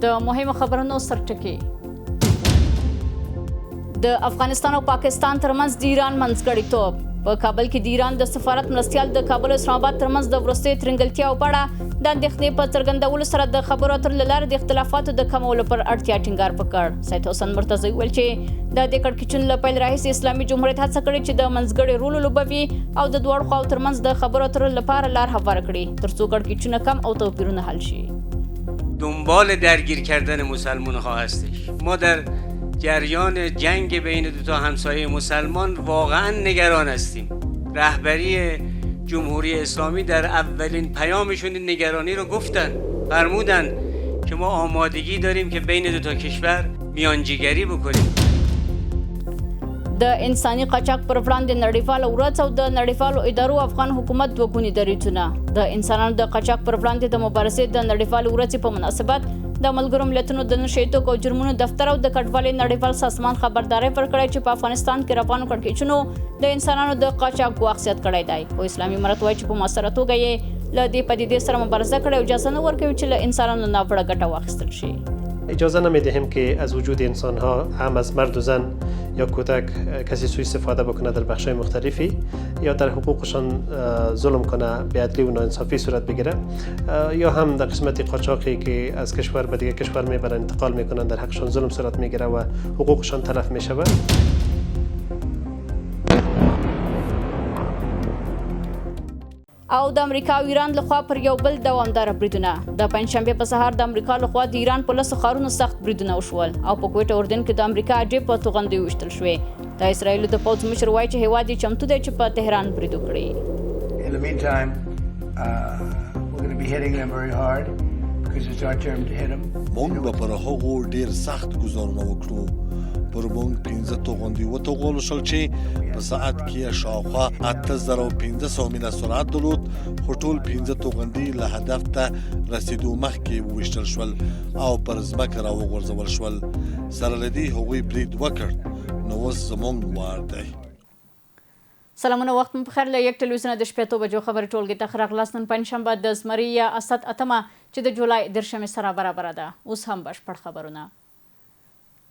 د مهمو خبرونو سرټکي د افغانستان او پاکستان ترمنځ د ایران منځګړیتوب په کابل کې د ایران د سفارت مرستیال د کابل او اسلام آباد ترمنځ د وروستیو ترنګلتیاو په اړه د اندېښنې په څرګندولو سره د خبرو اترو له لارې د اختلافاتو د کمولو پر اړتیا ټینګار وکړ. سید حسن مرتضی وویل چې د دې کړکېچونو له پیل راهیسې اسلامي جمهوریت هڅه کړې چې د منځګړي رول ولوبوي او د دواړو خواو ترمنځ د خبرو اترو لپاره لار هواره کړي تر څو کړکېچونه کم او توپیرونه حل شي. دنبال درگیر کردن مسلمان‌ها هستش. ما در جریان جنگ بین دو تا همسایه مسلمان واقعا نگران هستیم. رهبری جمهوری اسلامی در اولین پیامشون این نگرانی رو گفتن، فرمودن که ما آمادگی داریم که بین دو تا کشور میانجیگری بکنیم. د انساني قاچاق پر وړاندې نړیواله ورځ او د نړیوالو ادارو افغان حکومت دوه ګوني دریځونه. د انسانانو د قاچاق پر وړاندې د مبارزې د نړیوالې ورځې په مناسبت د ملګرو ملتونو د نشي توکو او جرمونو دفتر او د کډوالۍ نړیوال سازمان خبرداري ورکړی چې په افغانستان کې روانو کړکېچونو د انسانانو د قاچاق ګواښ زیات کړی دی. خو اسلامي امارت وایي چې په مؤثره توګه یې له دې پدیدې سره مبارزه کړې او اجازه نه ورکوي چې له انسانانو ناوړه ګټه واخیستل شي. اجازه نمیدهیم که از وجود انسانها هم از مرد و زن یا کودک کسی سوء استفاده بکنه در بخش‌های مختلفی یا در حقوقشان ظلم کنه، بی‌عدلی و ناانصافی صورت بگیره یا هم در قسمت قاچاقی که از کشور به دیگه کشور میبرن انتقال میکنن در حقشان ظلم صورت میگیره و حقوقشان تلف میشود. او د امریکا او ایران لخوا پر یو بل دوامداره بریدونه. د پنځشنبه په سهار د امریکا لخوا د ایران په لسو ښارونو سخت بریدونه وشول او په کویټه اردن کې د امریکا اډې په توغندیو ویشتل شوې. د اسرایلو د پوځ مشر وایي چې هیواد یې چمتو دی چې په تهران برید وکړي. In the meantime, we're going to be hitting them very hard because it's our turn to hit them. مونږ به پر هغو ډیر سخت ګزارونه وکړو. پر مونږ 15 توغندي وتوغول شول چې په ساعت کې شاوخوا 8500 میله سرعت درلود، خو ټول 15 توغندي له هدف ته رسیدو مخکې وویشتل شول او پر ځمکه راوغورځول شول. سره له دې هغوی برید وکړ. نو اوس زموږ وار دی. سلامونه، وخت مو بخیر. له یک تلویزیون د شپې 8 بجو خبري ټولګې ته راغلاست. نن پنځشنبه د زمري یا اسد اتمه چې د جولای 13 سره برابر ده. اوس هم بشپړ خبرونه.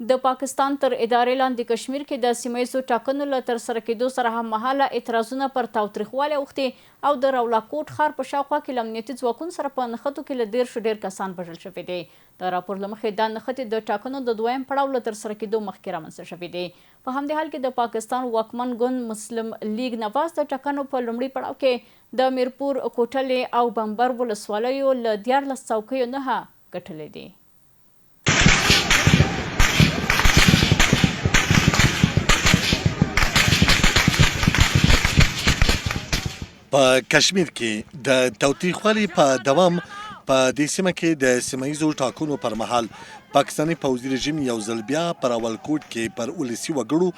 د پاکستان تر ادارې لاندې کشمیر کې د سیمهیزو ټاکنو له ترسره کېدو سره هم مهاله اعتراضونه پر تاوتریخوالي اوښتي او د راولاکوټ ښار په شاوخوا کې له امنیتي ځواکونو سره په نښتو کې له 10 ډېر کسان وژل شوي دي. د راپور له مخې دا نښتې د ټاکنو د دویم پړاو له ترسره کېدو مخکې رامنځته شوي دي. په همدې حال کې د پاکستان واکمن ګوند مسلم لیگ نواز د ټاکنو په لومړي پړاو کې د میرپور، کوټلې او بمبر ولسوالیو له 14 څوکیو نه ګټلې دي. په کشمیر کې د تاوتریخوالي په دوام په دې سیمه کې د سیمهیزو ټاکنو پر مهال پاکستاني پوځي رژیم یو ځل بیا پر اولکوټ کې پر ولسي وګړو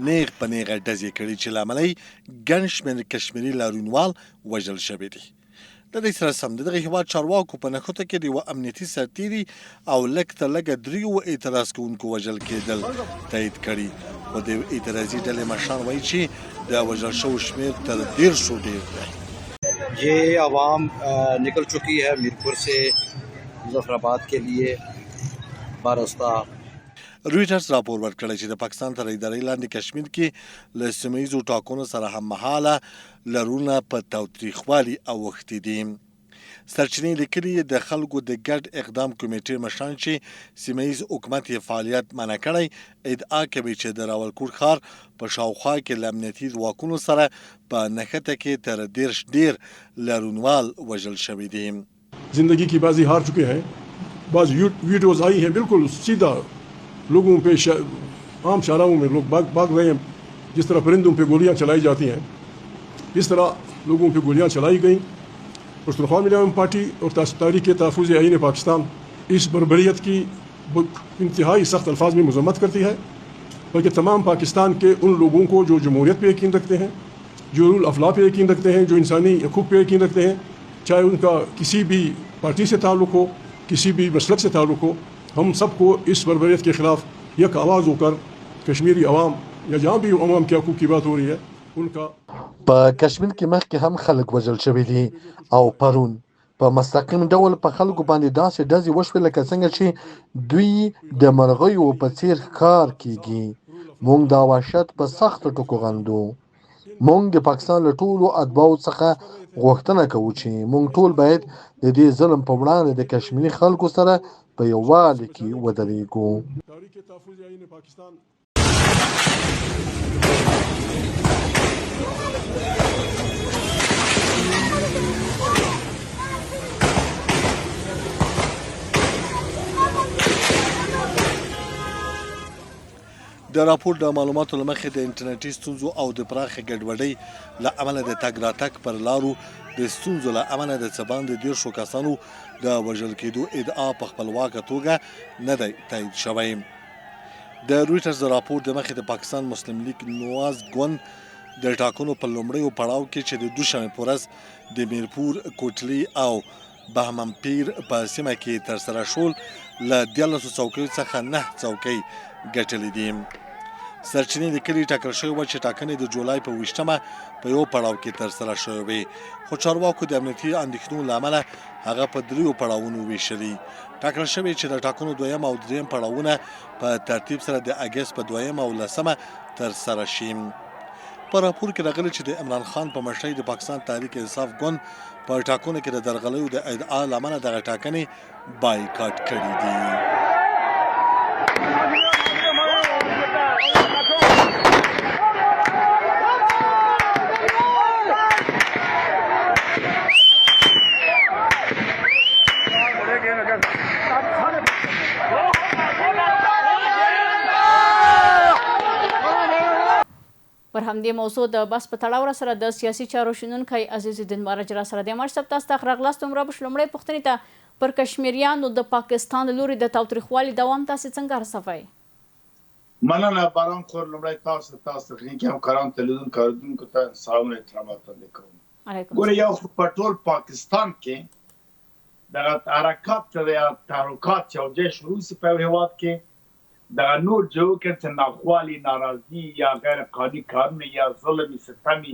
نیغ په نیغه ډزې کړي چې له امله یې ګڼ شمېر کشمیري لارویوال وژل شوي دي. د دې سره سم د دغه هېواد چارواکو په نښتو کې د یوه امنیتي سرتیري او لږ تر لږه 3 اعتراض کوونکو وژل کېدل تایید کړي. خو د اعتراضي ډلې مشران وایي چې د وژل شوو شمېر تر 150 ډېر دی. یہ عوام نکل چکی ہے میرپور سے مظفرآباد کے لیے بارستہ. رویټرز راپور ورکړی چې د پاکستان تر ادارې لاندې کشمیر کې له سیمهیزو ټاکنو سره هم مهاله لرونه په تاوتریخوالي اوښتي دي. سرچینې لیکلي د خلکو د ګډ اقدام کمیټې مشران چې سیمهیز حکومت یې فعالیت منع کړی ادعا کوي چې د راولکوټ ښار په شاوخوا کې له امنیتي ځواکونو سره په نښته کې تر 10 ډېر لارویوال وژل شوي دي. زندگی کی بازی ہار چکے ہیں. بعض ویڈیوز آئی ہیں بالکل سیدھا لوگوں پہ عام شاہراہوں میں لوگ بھاگ رہے ہیں. جس طرح پرندوں پہ گولیاں چلائی جاتی ہیں اس طرح لوگوں پہ گولیاں چلائی گئیں. پشتونخوا ملی پارٹی اور تحریک تحفظ آئین پاکستان اس بربریت کی انتہائی سخت الفاظ میں مذمت کرتی ہے، بلکہ تمام پاکستان کے ان لوگوں کو جو جمہوریت پہ یقین رکھتے ہیں، جو رول افلا پہ یقین رکھتے ہیں، جو انسانی حقوق پہ یقین رکھتے ہیں، چاہے ان کا کسی بھی پارٹی سے تعلق ہو، کسی بھی مسلک سے تعلق ہو، ہم سب کو اس بربریت کے خلاف یک آواز ہو کر کشمیری عوام یا جہاں بھی عوام کے حقوق کی بات ہو رہی ہے ان کا په کشمیر کې مخکې هم خلک وژل شوي دي او پرون په مستقیم ډول په خلکو باندې داسې ډزې وشوې لکه څنګه چې دوی د مرغیو په څیر ښکار کیږي. موږ دا وحشت په سختو ټکو غندو. موږ د پاکستان له ټولو اتباعو څخه غوښتنه کوو چې موږ ټول باید د دې ظلم په وړاندې د کشمیري خلکو سره په یووالي کې ودرېږو. د راپور د معلوماتو له مخې د انټرنیټي ستونزو او د پراخې ګډوډۍ له امله د تګ راتګ پر لارو د ستونزو له امله د څه باندې 10 کسانو د وژل کېدو ادعا په خپلواکه توګه نه دی تایید شوی. د رویټرز د راپور د مخې د پاکستان مسلم لیگ نواز ګوند د ټاکنو په لومړیو پړاو کې چې د دوشنبې په ورځ د میرپور، کوټلي او بهمنپیر په سیمه کې ترسره شول له 14 څوکیو څخه 9 څوکۍ ګټلې دي. سرچینې لیکلي ټاکل شوې وه چې ټاکنې د جولای په 20 په یو پړاو کې ترسره شوې وې، خو چارواکو د امنیتي اندېښنو له امله هغه په 3 پړاوونو ویشلي. ټاکل شوې چې د ټاکنو 2 او 3 پړاوونه په ترتیب سره د اګست په 2 او 10 ترسره شي. په راپور کې راغلي چې د عمران خان په مشرۍ د پاکستان تحریک انصاف ګوند په ټاکنو کې د درغلیو د ادعا له امله دغه ټاکنې بایکاټ کړي دي. پر همدې موضوع د بحث په تړاو سره د سیاسي چارو شنونکی عزیز الدین مارج را سره د مارج صاحب تاسو ته راغلاست. عمره بش لومړی پوښتنې ته پر کشمیریانو د پاکستان لوري د تاوتریخوالي دوام تاسې څنګه ارزوئ؟ مننه باران خور. لومړی تاسو تخنیکي همکاران تلویزیون کاروونکو ته سلامونه احترامات وړاندې کوم. ګورئ یو په ټول پاکستان کې دغه حرکات یا تحرکات چې اوجه شروع سي په هېواد کې دغه نور جو کې چې ناخوالي، ناراضي یا غیر قانوني کارونه یا ظلم ستمي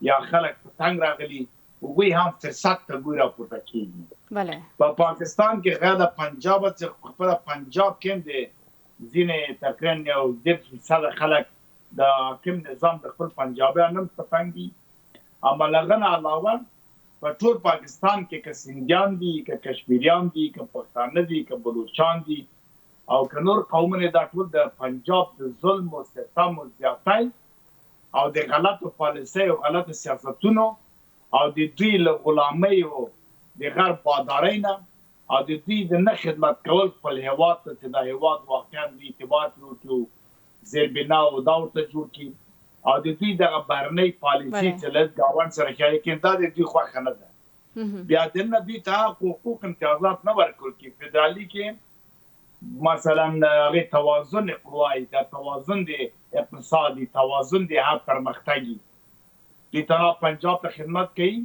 یا خلک په تنګ راغلي هغوی هم فرصت ته ګوري راپورته کېږي. په پاکستان کې غیر د پنجاب څخه خپله پنجاب کې د ځینې تقریبا یو 10% خلک د حاکم نظام د خپل پنجابیان هم په تنګ دي. اما له هغه نه علاوه په ټول پاکستان کې که سنجان دي، که کشمیریان دي، که پښتانه دي، که بلوچان دي او که نور قومونه دا ټول د پنجاب د ظلم او ستم او زیاتی او د غلطو پالیسۍ او غلطو سیاستونو او د دوی له غلامۍ او د غرب بادارۍ نه او د دوی د نه خدمت کول خپل هېواد ته چې دا هېواد واقعا د اعتبار جوړ کړو، زیربنا او دا ورته جوړ کړي او د دوی دغه بهرنۍ پالیسي چې له ګاونډ سره ښایي کړي دا د دوی خوښه نه ده. بیا دننه دوی ته حقوق امتیازات نه ورکول کېږي. فدرالي کې مثلا هغه توازن قوای د توازن د اقتصادي توازن د هر پرمختګي د تنا پنجاب ته خدمت کوي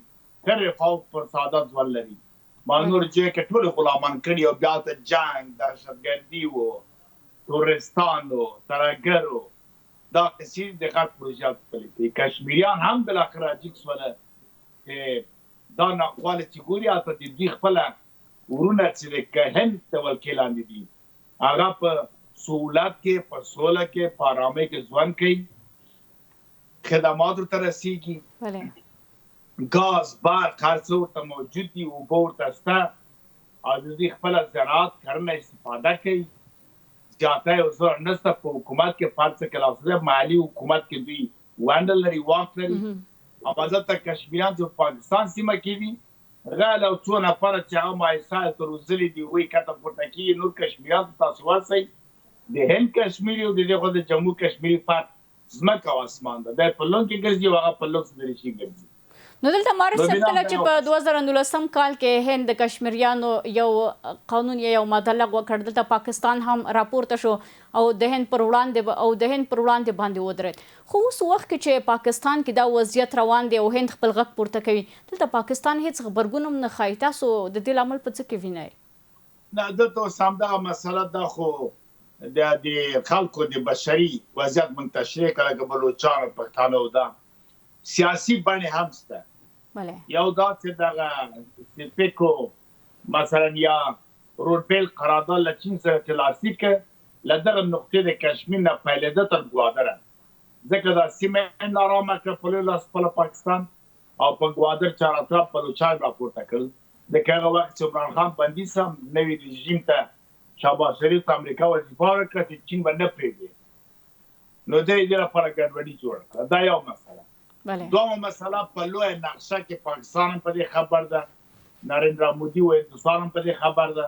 تر رفاه پر سعادت ولري مانور چې کټول غلامان کړي او بیا ته جنگ دهشتګردي وو تورستان وو ترګرو دا کثیر د غټ پروژې په کشمیریان هم بل اخر اجیکس ولا دا نقواله چې ګوري اته د دې خپل ورونه چې د هند ته وکیلان دي هغه په سہولت کې په سوله کې په آرامۍ کې ژوند کوي خدمات ورته رسیږي ګاز برق هر څه ورته موجود دي اوبه ورته شته او د دوی خپله زراعت کرنه استفاده کوي زیاتی او زور نشته په حکومت کې فرض کړه مالي حکومت کې دوی ونډه لري واک لري او البته کشمیریان چې پاکستان سیمه کې دي غاله او څو نفره چې هغه مایسا تر وزلي دي وایي کته پورته کېږي نور کشمیریان تاسو واسئ د هند کشمیري او د دغه د جموں کشمیري فرق ځمکه او اسمان ده د په لون کې ګرځي او هغه په لوکس لري شي ګرځي. نو دلته مارج صاحب کله چې په 2019 کال کې هند د کشمیریانو یو قانون یو ماده لغوه کړ دلته پاکستان هم راپورته شو او د هند پر وړاندې باندې ودرېد خو اوس وخت کې چې پاکستان کې دا وضعیت روان دی او هند خپل غږ پورته کوي دلته پاکستان هیڅ غبرګون هم نه ښایي تاسو د دې لامل په څه کې وینئ؟ نه دلته اوس همدغه مسله ده خو د خلکو د بشري وضعیت منتشرې کړه که بلوچان او پښتانه ده سیاسي بڼې هم شته یو دا چې دغه سپیکو مثلا یا روډبیل قرارداد له چین سره چې لاسلیک له دغه نقطې د کشمیر نه پیلېده تر ګوادره ځکه دا سیمه نارامه کړه په لاس خپله پاکستان او په ګوادر چارطرف بلوچان راپورته کړل د هغه وخت چې عمران خان بندي سم نوي رژیم ته شهباز شریف ته امریکا وظیفه ورکړه چې چین به نه پرېږدي نو دی دې لپاره ګډوډي جوړه کړه دا یو مسله دومره مسله په لویه نقشه کې پاکستان هم په دې خبر ده نریندرا مودي و هندوستان هم په دې خبر ده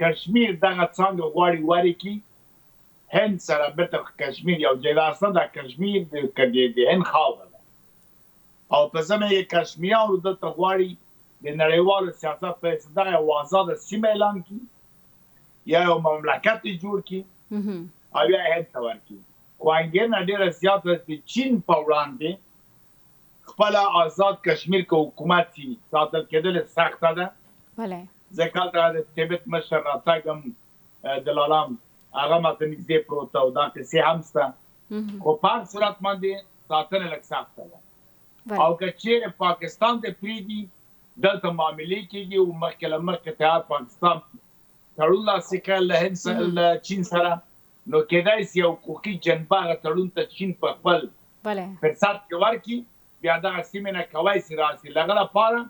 کشمیر دغه څانګه غواړي واري کړي هند سره بیرته کشمیر یو ځای راستنه دا کشمیر د هند خاوره ده او په ځمه یې کشمیریانو دلته غواړي د نړیوالو سیاست په دغه یو آزاده سیمه اعلان کړي یا یو مملکت جوړ کړي او یا هند ته ورکړي خو انګېرنه ډېره زیاته د چین په وړاندې خپله آزاد کشمیر که حکومت وي ساتل کېدل سخته ده ځکه هلته د تبت مشر راتګ هم دلالام هغه ماته نږدې پروت ده او دا کیسې هم شته خو په هر صورت باندې ساتنه لږ سخته ده او که چیرې پاکستان ته پرېږدي دلته معاملې کېږي او مخکې له مخکې ته پاکستان تړون لاسلیک کړی له چین سره نو کېدای شي یو حقوقي جنبه هغه تړون ته چین په خپل فرصت کې ورکړي بیا دغه سیمې نه کولی شي راسي له هغه لپاره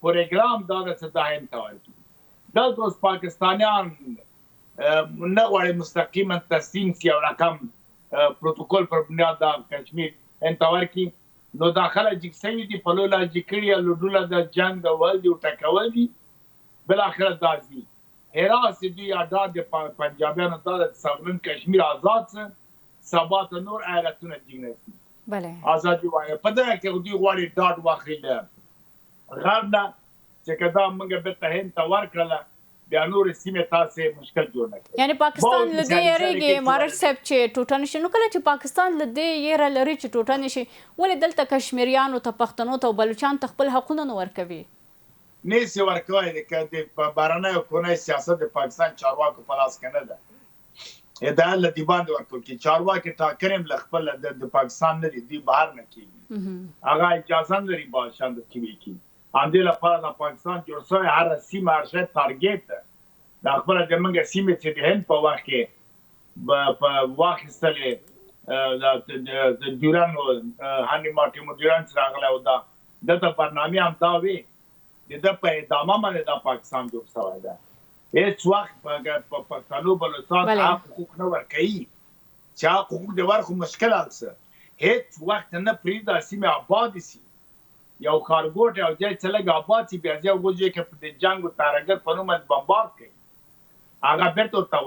پروګرام دا ده چې دا هند ته ورکړي دلته اوس پاکستانیان نه غواړي مستقیما تسلیم شي او رقم پروتوکول پر بنیاد دا کشمیر هند ته ورکړي نو دا خلک جګ شوي دي په لوله جګ کړي لوډوله د جنګ د ول دي او ټکول دي بالاخره دا ځي هراس دي ادا د پنجابیانو دا د ساورن کشمیر آزاد څه سبا ته نور ایالتونه جګ نه شي ازادي وایي په دغه کې دوی غواړي ډاډ واخلي له غرب نه چې که دا موږ بیرته هند ته ورکړله بیا نورې سیمې تاسې مشکل جوړ نه کړي یعنې پاکستان له دې یېرېږي مارش صاحب چې ټوټه نه شي نو کله چې پاکستان له دې یېره لري چې ټوټه نه شي ولې دلته کشمیریانو ته پښتنو ته او بلوچان ته خپل حقونه نه ورکوي نه شي ورکوی که د بهرنیو کورنۍ سیاست د پاکستان چارواکو په لاس کې نه ده ادعا له دې باندې ورکول کېږي چارواکي ټاکنې هم له خپل د پاکستان نه دي دوی بهر نه کېږي هغه اجازه نه لري بادشاه د کې وکړي همدې لپاره د پاکستان جوړ شوی هره سیمه هر شی ټارګېټ ده دا خپله د موږ سیمې چې د هند په وخت کې په واخیستلې د ډیورن هاني مارټیمو ډیورن چې راغلی او دا دلته برنامې هم دا وي د ده په ادامه باندې دا پاکستان جوړ شوی ده هېڅ وخت په پښتنو بلوچستان حق حقوق نه ورکوي چې حق حقوق د ورکړو مشکل حل څه هېڅ وخت نه پرېږدي دا سیمې آبادې شي یو ښارګوټی او ځای چې لږ آباد شي بیا ځای وګورئ چې د جنګ و تارګر په نوم بمبارد کوي هغه بیرته ورته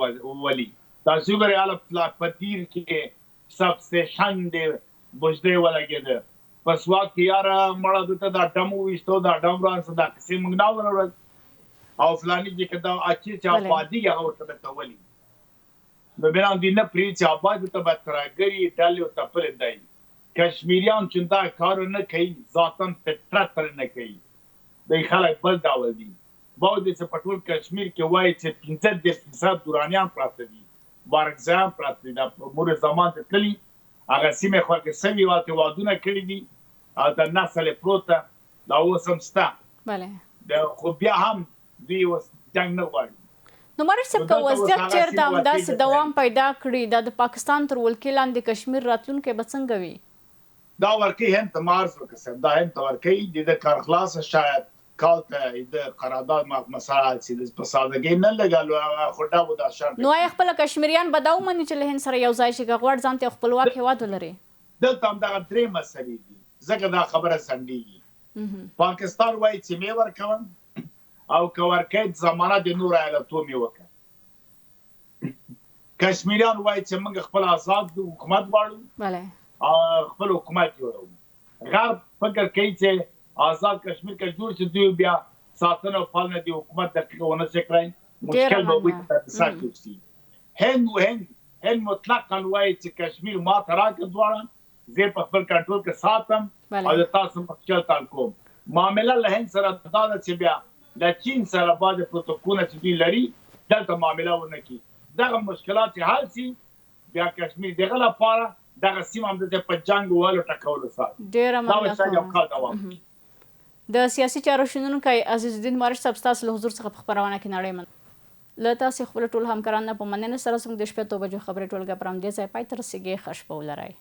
ولي تاسو وګورئ هله په دیر کې سب سټیشن دی بجدې ولګېده په سوات کې یاره مړه دلته دا ډم وویشتو دا ډم رانسه دا کیسې موږ نه واورل او فلاني چې که دا اچې چې آبادي هغه ورته درته ولي نو بیا دوی نه پرېږدي چې آباد ورته به ترهګرې ډلې ورته پلې دی کشمیریان چې دا کار نه کوي ذاتا فطرت پر نه کوي دوی خلک بل ډول دي باید چې په ټول کشمیر کې وایي چې 15% دورانیان پراته دي بارکزیان پراته دي دا مور زمان ته تللي هغه سیمې خوا کې سوي واته وادونه کړي دي او د نسل یې پروته دا اوس هم شته خو بیا هم دوی اوس جنګ نه غواړي نو مارش صاحب که وضعیت چېرته همداسې دوام پیدا کړي دا د پاکستان تر ولکې لاندې کشمیر راتلونکی به څنګه وي دا ورکوي هند ته مارز وکړه صاحب دا هند ته ورکوي د ده کار خلاصه شاید کال ته د قرارداد مسله حل شي په سادګۍ نه لګالو خو دا به دا شرط نو آیا خپله کشمیریان به دا ومني چې له هند سره یو ځای شي که غواړي ځان ته یو خپلواک هېواد ولري دلته هم دغه درې مسلې دي ځکه دا خبره سنډېږي پاکستان وایي چې مې ورکوم او که ورکوي زمانه د نورو ایالتو مې وکړه کشمیریان وایي چې موږ خپل آزاد حکومت غواړو خپل حکومت جوړوو غرب فکر کوي چې آزاد کشمیر که جوړ شي دوی بیا ساتنه او پالنه د حکومت دقیقه ونه شي کړی مشکل به وي چې سخت شي هند مطلقا وایي چې کشمیر ما ته راکړه دواړه زه په خپل کنټرول کې ساتم او د تاسو مشکل حل کوم معامله له هند سره دا ده چې بیا د چین سره بعضې پروتوکولونه چې دوی لري دلته معامله ونه کړي دغه مشکلات چې حل شي بیا کشمیر دغه لپاره دغه سیمه هم د په جنګ وهلو ټکولو ساتي ډېره دا به شاید یو کال دوام د سیاسي چارو شنونکی عزیز الدین مارش صاحب ستاسو له حضور څخه په خپرونه کې نړۍ من له تاسې خپل ټول همکاران په مننه سره زموږ د شپې 7 بجو خبرې ټولګه پر همدې ځای پای ته رسیږي. ښه شپه ولرئ.